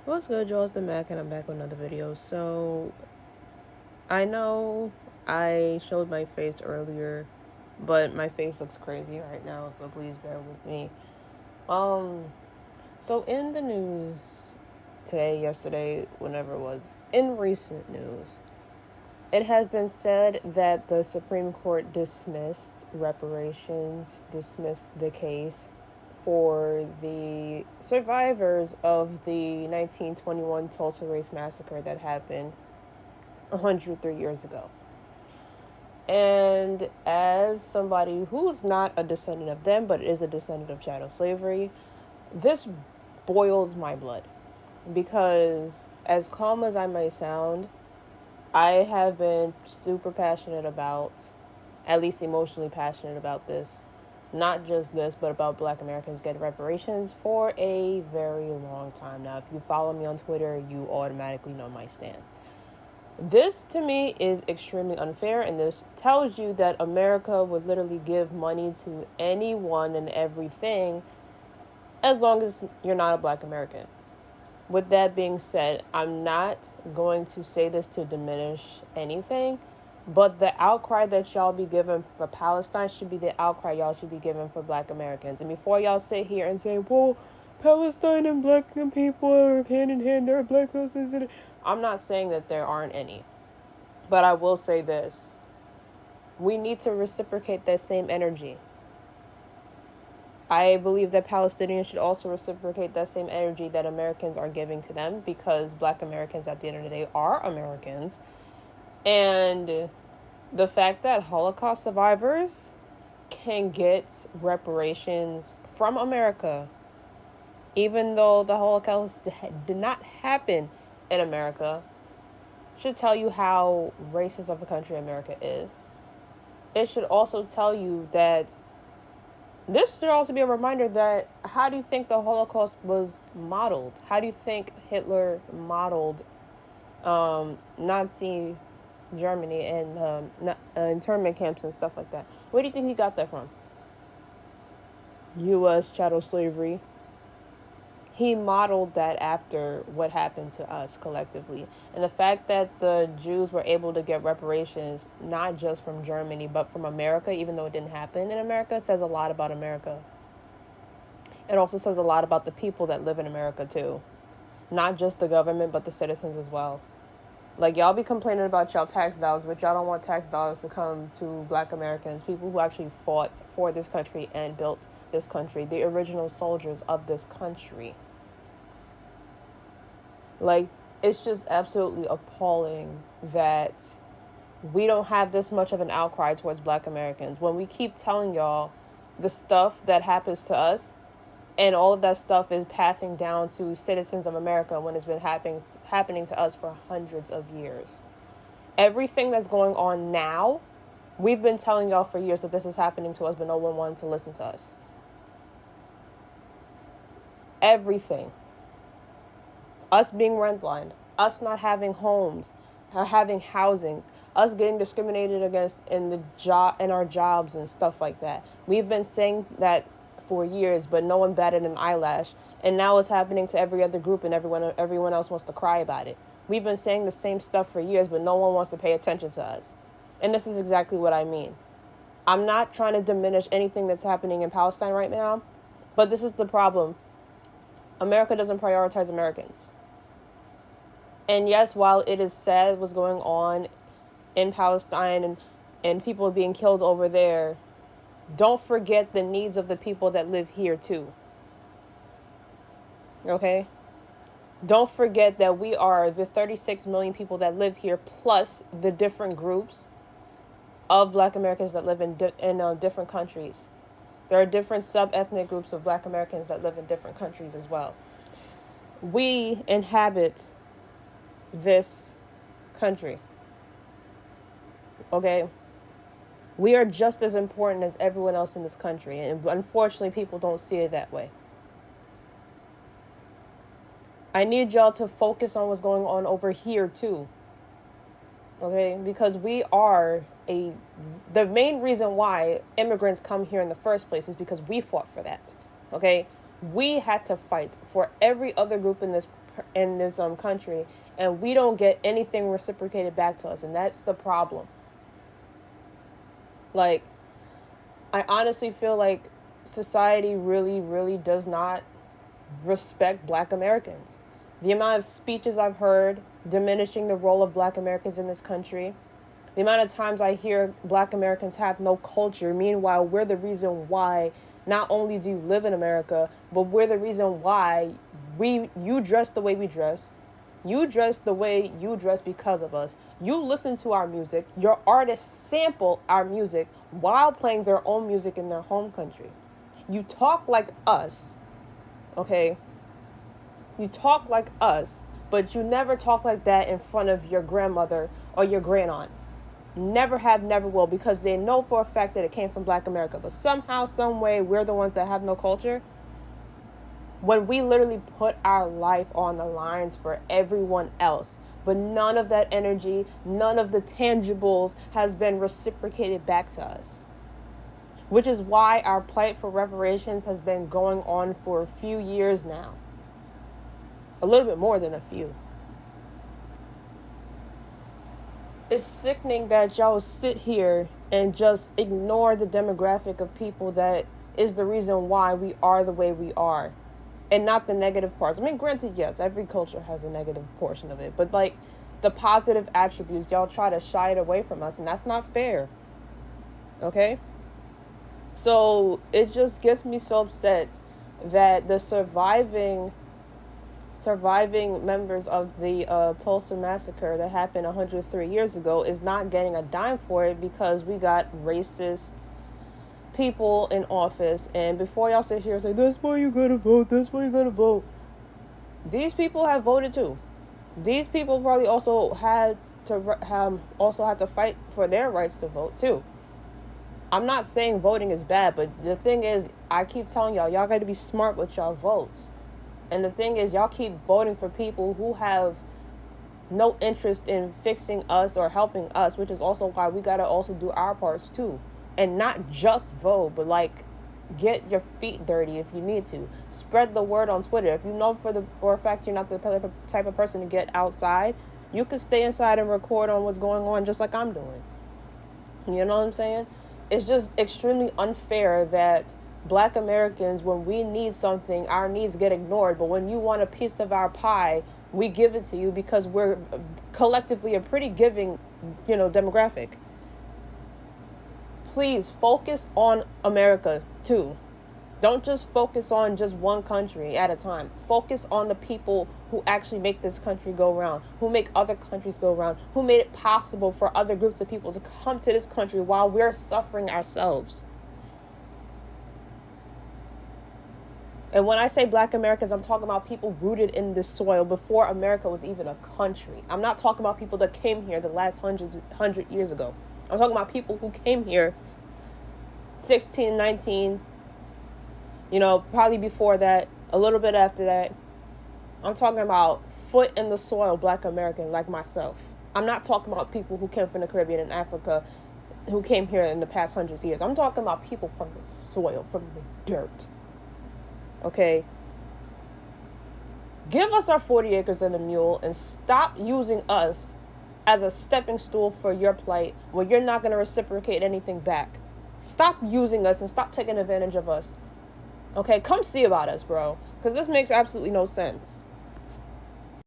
What's good, y'all? It's the Mac, and I'm back with another video. So, I know I showed my face earlier, but my face looks crazy right now, so please bear with me. Um, so in the news today, yesterday, whenever it was, in recent news, it has been said that the Supreme Court dismissed reparations, dismissed the case for the survivors of the 1921 Tulsa Race Massacre that happened 103 years ago. And as somebody who's not a descendant of them, but is a descendant of chattel slavery, this boils my blood. Because, as calm as I may sound, I have been super passionate about, at least emotionally passionate about this, not just this, but about Black Americans getting reparations for a very long time now. If you follow me on Twitter, you automatically know my stance. This to me is extremely unfair, and this tells you that America would literally give money to anyone and everything as long as you're not a Black American. With that being said, I'm not going to say this to diminish anything, but the outcry that y'all be giving for Palestine should be the outcry y'all should be giving for Black Americans. And before y'all sit here and say, well, Palestine and Black people are hand in hand, there are Black Palestinians. I'm not saying that there aren't any. But I will say this. We need to reciprocate that same energy. I believe that Palestinians should also reciprocate that same energy that Americans are giving to them, because Black Americans at the end of the day are Americans. And the fact that Holocaust survivors can get reparations from America, even though the Holocaust did not happen in America, should tell you how racist of a country America is. It should also tell you that this should also be a reminder that how do you think the Holocaust was modeled? How do you think Hitler modeled Nazi Germany and internment camps and stuff like that? Where do you think he got that from? U.S. chattel slavery. He modeled that after what happened to us collectively. And the fact that the Jews were able to get reparations, not just from Germany, but from America, even though it didn't happen in America, says a lot about America. It also says a lot about the people that live in America, too. Not just the government, but the citizens as well. Like, y'all be complaining about y'all tax dollars, but y'all don't want tax dollars to come to Black Americans, people who actually fought for this country and built this country, the original soldiers of this country. Like, it's just absolutely appalling that we don't have this much of an outcry towards Black Americans when we keep telling y'all the stuff that happens to us, and all of that stuff is passing down to citizens of America when it's been happening to us for hundreds of years. Everything that's going on now, we've been telling y'all for years that this is happening to us, but no one wanted to listen to us. Everything. Us being rentlined, us not having homes, having housing, us getting discriminated against in our jobs and stuff like that. We've been saying that for years, but no one batted an eyelash, and now it's happening to every other group, and everyone else wants to cry about it. We've been saying the same stuff for years, but no one wants to pay attention to us. And this is exactly what I mean. I'm not trying to diminish anything that's happening in Palestine right now, but this is the problem. America doesn't prioritize Americans. And yes, while it is sad what's going on in Palestine and people being killed over there, don't forget the needs of the people that live here too. Okay? Don't forget that we are the 36 million people that live here, plus the different groups of Black Americans that live in different countries. There are different sub-ethnic groups of Black Americans that live in different countries as well. We inhabit this country. Okay? We are just as important as everyone else in this country, and unfortunately people don't see it that way. I need y'all to focus on what's going on over here too. Okay? Because we are the main reason why immigrants come here in the first place is because we fought for that. Okay? We had to fight for every other group in this in this country, and we don't get anything reciprocated back to us, and that's the problem. Like, I honestly feel like society really, really does not respect Black Americans. The amount of speeches I've heard diminishing the role of Black Americans in this country, the amount of times I hear Black Americans have no culture. Meanwhile, we're the reason why not only do you live in America, but we're the reason why you dress the way we dress. You dress the way you dress because of us. You listen to our music. Your artists sample our music while playing their own music in their home country. You talk like us, okay? You talk like us, but you never talk like that in front of your grandmother or your grandaunt. Never have, never will, because they know for a fact that it came from Black America. But somehow, some way, we're the ones that have no culture. When we literally put our life on the lines for everyone else, but none of that energy, none of the tangibles has been reciprocated back to us. Which is why our plight for reparations has been going on for a few years now. A little bit more than a few. It's sickening that y'all sit here and just ignore the demographic of people that is the reason why we are the way we are. And not the negative parts. I mean, granted, yes, every culture has a negative portion of it. But, like, the positive attributes, y'all try to shy it away from us. And that's not fair. Okay? So, it just gets me so upset that the surviving members of the Tulsa massacre that happened 103 years ago is not getting a dime for it because we got racist people in office. And before y'all sit here and say, that's why you gotta vote, that's why you gotta vote. These people have voted too. These people probably also had to fight for their rights to vote too. I'm not saying voting is bad, but the thing is, I keep telling y'all gotta be smart with y'all votes. And the thing is, y'all keep voting for people who have no interest in fixing us or helping us, which is also why we gotta also do our parts too. And not just vote, but like get your feet dirty if you need to. Spread the word on Twitter. If you know for a fact you're not the type of person to get outside, you can stay inside and record on what's going on just like I'm doing. You know what I'm saying? It's just extremely unfair that Black Americans, when we need something, our needs get ignored. But when you want a piece of our pie, we give it to you because we're collectively a pretty giving, demographic. Please focus on America too. Don't just focus on just one country at a time. Focus on the people who actually make this country go round, who make other countries go round, who made it possible for other groups of people to come to this country while we're suffering ourselves. And when I say Black Americans, I'm talking about people rooted in this soil before America was even a country. I'm not talking about people that came here the last 100 years ago. I'm talking about people who came here 16, 19, probably before that, a little bit after that. I'm talking about foot in the soil Black American like myself. I'm not talking about people who came from the Caribbean and Africa who came here in the past hundreds of years. I'm talking about people from the soil, from the dirt. Okay? Give us our 40 acres and a mule and stop using us as a stepping stool for your plight when you're not going to reciprocate anything back. Stop using us and stop taking advantage of us. Okay? Come see about us, bro. Because this makes absolutely no sense.